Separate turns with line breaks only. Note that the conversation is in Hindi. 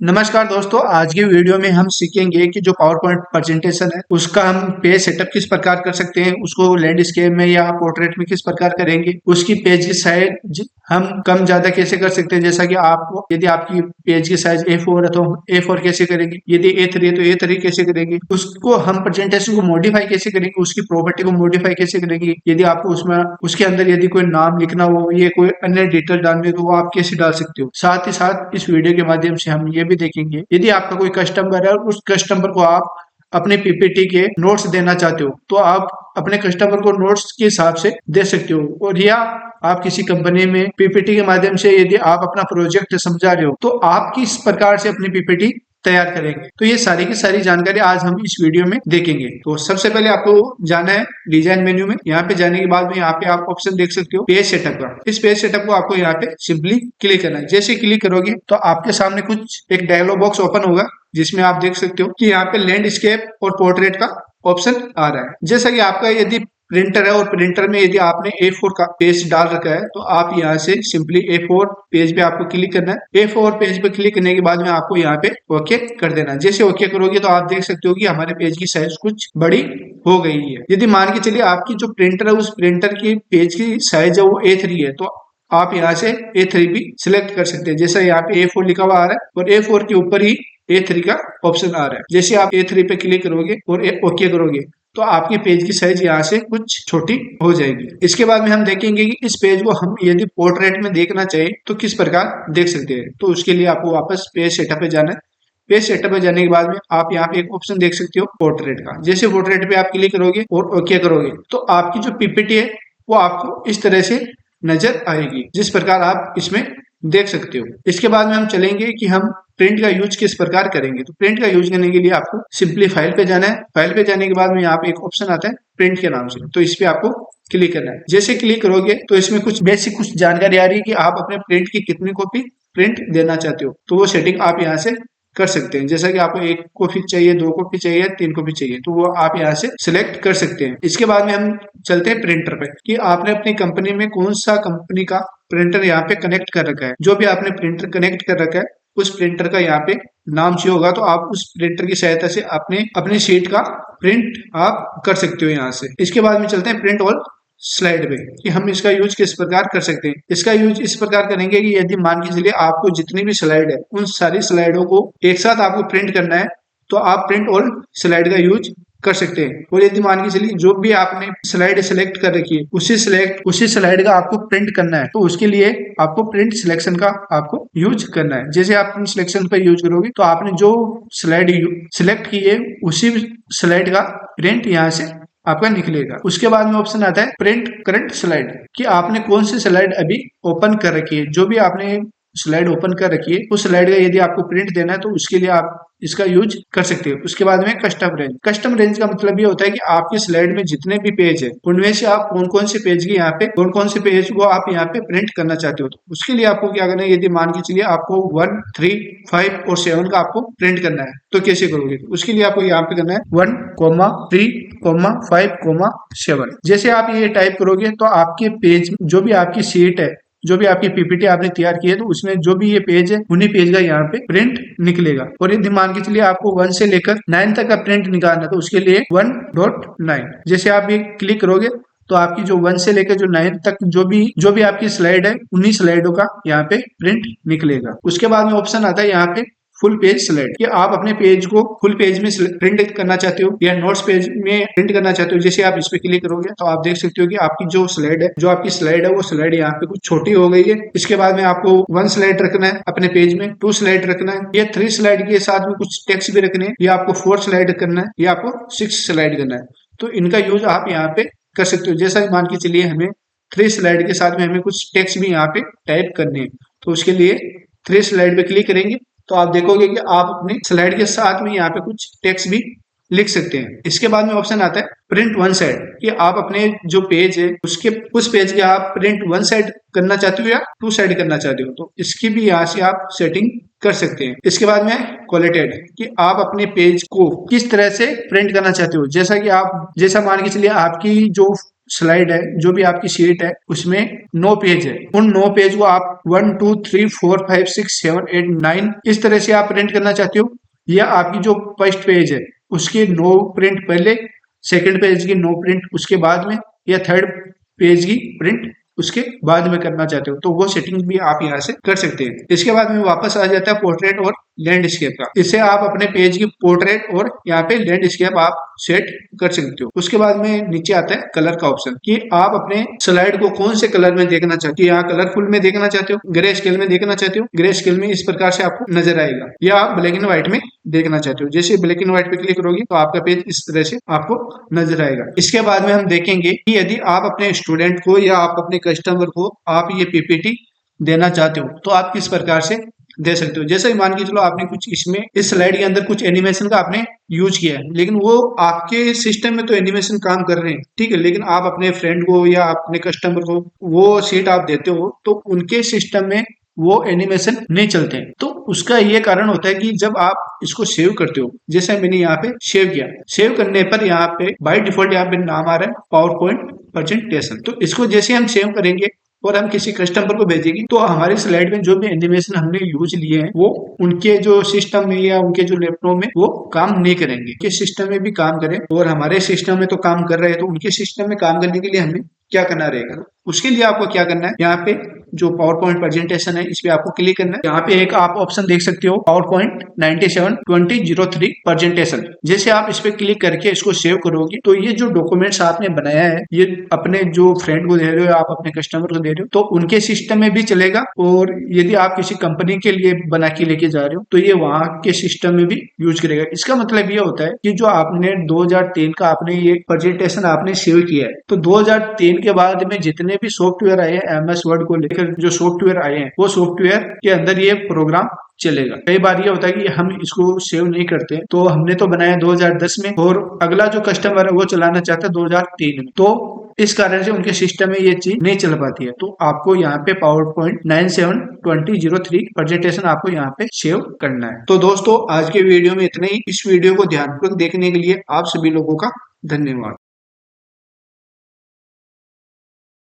नमस्कार दोस्तों, आज की वीडियो में हम सीखेंगे कि जो पावर पॉइंट प्रेजेंटेशन है उसका हम पेज सेटअप किस प्रकार कर सकते हैं, उसको लैंडस्केप में या पोर्ट्रेट में किस प्रकार करेंगे, उसकी पेज की साइज हम कम ज्यादा कैसे कर सकते हैं। जैसा कि आप यदि आपकी पेज की साइज A4 है तो A4 कैसे करेंगे, यदि A3 है तो A3 कैसे करेंगे, उसको हम प्रेजेंटेशन को मॉडिफाई कैसे करेंगे, उसकी प्रॉपर्टी को मॉडिफाई कैसे करेंगे, यदि आपको उसमें उसके अंदर यदि कोई नाम लिखना हो या कोई अन्य डिटेल डालने तो वो आप कैसे डाल सकते हो। साथ ही साथ इस वीडियो के माध्यम से हम ये भी देखेंगे, यदि आपका कोई कस्टमर है और उस कस्टमर को आप अपने पीपीटी के नोट्स देना चाहते हो तो आप अपने कस्टमर को नोट्स के हिसाब से दे सकते हो। और या आप किसी कंपनी में पीपीटी के माध्यम से यदि आप अपना प्रोजेक्ट समझा रहे हो तो आप किस प्रकार से अपनी पीपीटी तैयार करेंगे। तो ये सारी की सारी जानकारी आज हम इस वीडियो में देखेंगे। तो सबसे पहले आपको जाना है डिजाइन मेन्यू में। यहाँ पे जाने के बाद में यहाँ पे आप ऑप्शन देख सकते हो पेज सेटअप का। इस पेज सेटअप को आपको यहाँ पे सिंपली क्लिक करना है। जैसे क्लिक करोगे तो आपके सामने कुछ एक डायलॉग बॉक्स ओपन होगा जिसमें आप देख सकते हो कि यहाँ पे लैंडस्केप और पोर्ट्रेट का ऑप्शन आ रहा है। जैसा कि आपका यदि प्रिंटर है और प्रिंटर में यदि आपने A4 का पेज डाल रखा है तो आप यहाँ से सिंपली A4 पेज पे आपको क्लिक करना है। A4 पेज पे क्लिक करने के बाद में आपको यहाँ पे ओके कर देना है। जैसे ओके करोगे तो आप देख सकते हो कि हमारे पेज की साइज कुछ बड़ी हो गई है। यदि मान के चलिए आपकी जो प्रिंटर है उस प्रिंटर की पेज की साइज है वो A3 है तो आप यहाँ से A3 भी सिलेक्ट कर सकते हैं। जैसा यहाँ पे A4 लिखा हुआ आ रहा है और A4 के ऊपर ही A3 का ऑप्शन आ रहा है। जैसे आप A3 पे क्लिक करोगे और ओके करोगे तो आपकी पेज की साइज यहाँ से कुछ छोटी हो जाएगी। इसके बाद में हम देखेंगे कि इस पेज को हम यदि पोर्ट्रेट में देखना चाहिए तो किस प्रकार देख सकते हैं। तो उसके लिए आपको वापस पेज सेटअप पे जाना है। पेज सेटअप पे जाने के बाद में आप यहाँ पे एक ऑप्शन देख सकते हो पोर्ट्रेट का। जैसे पोर्ट्रेट पे आप क्लिक करोगे और ओके करोगे तो आपकी जो पीपीटी है वो आपको इस तरह से नजर आएगी जिस प्रकार आप इसमें देख सकते हो। इसके बाद में हम चलेंगे कि हम प्रिंट का यूज किस प्रकार करेंगे। तो प्रिंट का यूज करने के लिए आपको सिंपली फाइल पे जाना है। फाइल पे जाने के बाद में यहाँ पे एक ऑप्शन आता है प्रिंट के नाम से, तो इस पे आपको क्लिक करना है। जैसे क्लिक करोगे तो इसमें कुछ बेसिक कुछ जानकारी आ रही है कि आप अपने प्रिंट की कितनी कॉपी प्रिंट देना चाहते हो। तो वो सेटिंग आप यहाँ से कर सकते हैं। जैसा कि आपको 1 कॉपी चाहिए, 2 कॉपी चाहिए, 3 कॉपी चाहिए तो वो आप यहाँ से सिलेक्ट कर सकते हैं। इसके बाद में हम चलते हैं प्रिंटर पे कि आपने अपनी कंपनी में कौन सा कंपनी का प्रिंटर यहाँ पे कनेक्ट कर रखा है। जो भी आपने प्रिंटर कनेक्ट कर रखा है उस प्रिंटर का यहाँ पे नाम चाहिए होगा तो आप उस प्रिंटर की सहायता से अपनी शीट का प्रिंट आप कर सकते हो यहाँ से। इसके बाद में चलते हैं प्रिंट ऑल स्लाइड पे कि हम इसका यूज किस प्रकार कर सकते हैं। इसका यूज इस प्रकार करेंगे कि यदि मान के चलिए आपको जितनी भी स्लाइड है उन सारी स्लाइडों को एक साथ आपको प्रिंट करना है तो आप प्रिंट ऑल स्लाइड का यूज कर सकते हैं। और यदि मान के चलिए जो भी आपने स्लाइड सेलेक्ट कर रखी है उसी स्लाइड का आपको प्रिंट करना है तो उसके लिए आपको प्रिंट सिलेक्शन का आपको यूज करना है। जैसे आप प्रिंट सिलेक्शन पर यूज करोगे तो आपने जो स्लाइड सिलेक्ट की है उसी स्लाइड का प्रिंट यहाँ से आपका निकलेगा। उसके बाद में ऑप्शन आता है प्रिंट करंट स्लाइड कि आपने कौन सी स्लाइड अभी ओपन कर रखी है। जो भी आपने स्लाइड ओपन कर रखी है उस स्लाइड का यदि आपको प्रिंट देना है तो उसके लिए आप इसका यूज कर सकते हो। उसके बाद में कस्टम रेंज का मतलब ये होता है कि आपकी स्लाइड में जितने भी पेज है उनमें से आप कौन कौन से पेज की यहाँ पे कौन से पेज को आप यहाँ पे प्रिंट करना चाहते हो। तो उसके लिए आपको क्या करना है, यदि मान के चलिए आपको 1, 3, 5 और 7 का आपको प्रिंट करना है तो कैसे करोगे। तो उसके लिए आपको यहाँ पे करना है 1, 3, 5, 7। जैसे आप ये टाइप करोगे तो आपके पेज जो भी आपकी शीट है, जो भी आपकी पीपीटी आपने तैयार की है तो उसमें जो भी ये पेज है उन्हीं पेज का यहाँ पे प्रिंट निकलेगा। और यदि मान के चलिए आपको 1 से लेकर 9 तक का प्रिंट निकालना तो उसके लिए 1.9। जैसे आप ये क्लिक करोगे तो आपकी जो 1 से लेकर जो 9 तक जो भी आपकी स्लाइड है उन्हीं स्लाइडों का यहाँ पे प्रिंट निकलेगा। उसके बाद में ऑप्शन आता है यहाँ पे फुल पेज स्लाइड कि आप अपने पेज को फुल पेज में प्रिंट करना चाहते हो या नोट्स पेज में प्रिंट करना चाहते हो। जैसे आप इस पे क्लिक करोगे तो आप देख सकते हो कि आपकी जो आपकी स्लाइड है वो स्लाइड यहाँ पे कुछ छोटी हो गई है। इसके बाद में आपको 1 स्लाइड रखना है अपने पेज में, 2 स्लाइड रखना है या 3 स्लाइड के साथ में कुछ टेक्स्ट भी रखने हैं या आपको 4 स्लाइड करना है या आपको 6 स्लाइड करना है। तो इनका यूज आप यहाँ पे कर सकते हो। जैसा मान के चलिए हमें 3 स्लाइड के साथ में हमें कुछ टेक्स्ट भी यहाँ पे टाइप करने हैं तो उसके लिए 3 स्लाइड पे क्लिक करेंगे तो आप देखोगे कि आप अपने स्लाइड के साथ में यहाँ पे कुछ टेक्स्ट भी लिख सकते हैं। इसके बाद में ऑप्शन आता है प्रिंट 1 साइड कि आप अपने जो पेज है उस पेज के आप प्रिंट 1 साइड करना चाहते हो या 2 साइड करना चाहते हो तो इसकी भी यहाँ से आप सेटिंग कर सकते हैं। इसके बाद में क्वालिटेड कि आप अपने पेज को किस तरह से प्रिंट करना चाहते हो। जैसा मान के चलिए आपकी जो स्लाइड है, जो भी आपकी शीट है, उसमें 9 पेज है। उन 9 पेज को आप 1 2 3 4 5 6 7 8 9 इस तरह से आप प्रिंट करना चाहते हो, या आपकी जो फर्स्ट पेज है उसके 9 प्रिंट पहले, सेकंड पेज की 9 प्रिंट उसके बाद में, या थर्ड पेज की प्रिंट उसके बाद में करना चाहते हो, तो वो सेटिंग भी आप यहाँ से कर सकते हैं। इसके बाद में वापस आ जाता है पोर्ट्रेट और लैंडस्केप का। इससे आप अपने पेज की पोर्ट्रेट और यहाँ पे लैंडस्केप आप सेट कर सकते हो। उसके बाद में नीचे आता है कलर का ऑप्शन, कि आप अपने स्लाइड को कौन से कलर में देखना चाहते हो। यहाँ कलरफुल में देखना चाहते हो, ग्रे स्केल में देखना चाहते हो, ग्रे स्केल में इस प्रकार से आपको नजर आएगा, या आप ब्लैक एंड व्हाइट में देखना चाहते हो। जैसे ब्लैक एंड व्हाइट पे क्लिक करोगे तो आपका पेज इस तरह से आपको नजर आएगा। इसके बाद में हम देखेंगे कि यदि आप अपने स्टूडेंट को या आप अपने कस्टमर को आप ये पीपीटी देना चाहते हो तो आप किस प्रकार से दे सकते हो। जैसे मान के चलो आपने कुछ इसमें इस स्लाइड के अंदर कुछ एनिमेशन का आपने यूज किया है, लेकिन वो आपके सिस्टम में तो एनिमेशन काम कर रहे हैं, ठीक है, लेकिन आप अपने फ्रेंड को या अपने कस्टमर को वो शीट आप देते हो तो उनके सिस्टम में वो एनिमेशन नहीं चलते हैं। तो उसका ये कारण होता है कि जब आप इसको सेव करते हो, जैसे मैंने यहाँ पे सेव किया, सेव करने पर यहाँ पे बाय डिफॉल्ट यहाँ पे नाम आ रहा है पावर पॉइंट प्रेजेंटेशन। तो इसको जैसे हम सेव करेंगे और हम किसी कस्टमर को भेजेंगे तो हमारी स्लाइड में जो भी एनिमेशन हमने यूज लिए हैं वो उनके जो सिस्टम में या उनके जो लैपटॉप में वो काम नहीं करेंगे। उनके सिस्टम में भी काम करें, और हमारे सिस्टम में तो काम कर रहे हैं, तो उनके सिस्टम में काम करने के लिए हमें क्या करना रहेगा। उसके लिए आपको क्या करना है, यहाँ पे जो पावर पॉइंट प्रेजेंटेशन है इस पे आपको क्लिक करना है। यहाँ पे एक आप ऑप्शन देख सकते हो पावर पॉइंट 97-2003 प्रेजेंटेशन। जैसे आप इस पे क्लिक करके इसको सेव करोगे तो ये जो डॉक्यूमेंट्स आपने बनाया है ये अपने जो फ्रेंड को दे रहे हो, आप अपने कस्टमर को दे रहे हो, तो उनके सिस्टम में भी चलेगा, और यदि आप किसी कंपनी के लिए बना के लेके जा रहे हो तो ये वहां के सिस्टम में भी यूज करेगा। इसका मतलब ये होता है कि जो आपने 2003 का आपने ये प्रेजेंटेशन आपने सेव किया है, तो 2003 के बाद में जितने भी सॉफ्टवेयर आए हैं MS वर्ड को लेकर जो सॉफ्टवेयर आए हैं वो सॉफ्टवेयर के अंदर ये प्रोग्राम चलेगा। कई बार ये होता है कि हम इसको सेव नहीं करते, तो हमने तो बनाया 2010 में और अगला जो कस्टमर है वो चलाना चाहता है 2003 में, तो इस कारण से उनके सिस्टम में ये चीज नहीं चल पाती है। तो आपको यहाँ पे पावर पॉइंट 97-2003 प्रेजेंटेशन आपको यहाँ पे सेव करना है। तो दोस्तों आज के वीडियो में इतना ही। इस वीडियो को ध्यानपूर्वक देखने के लिए आप सभी लोगों का धन्यवाद।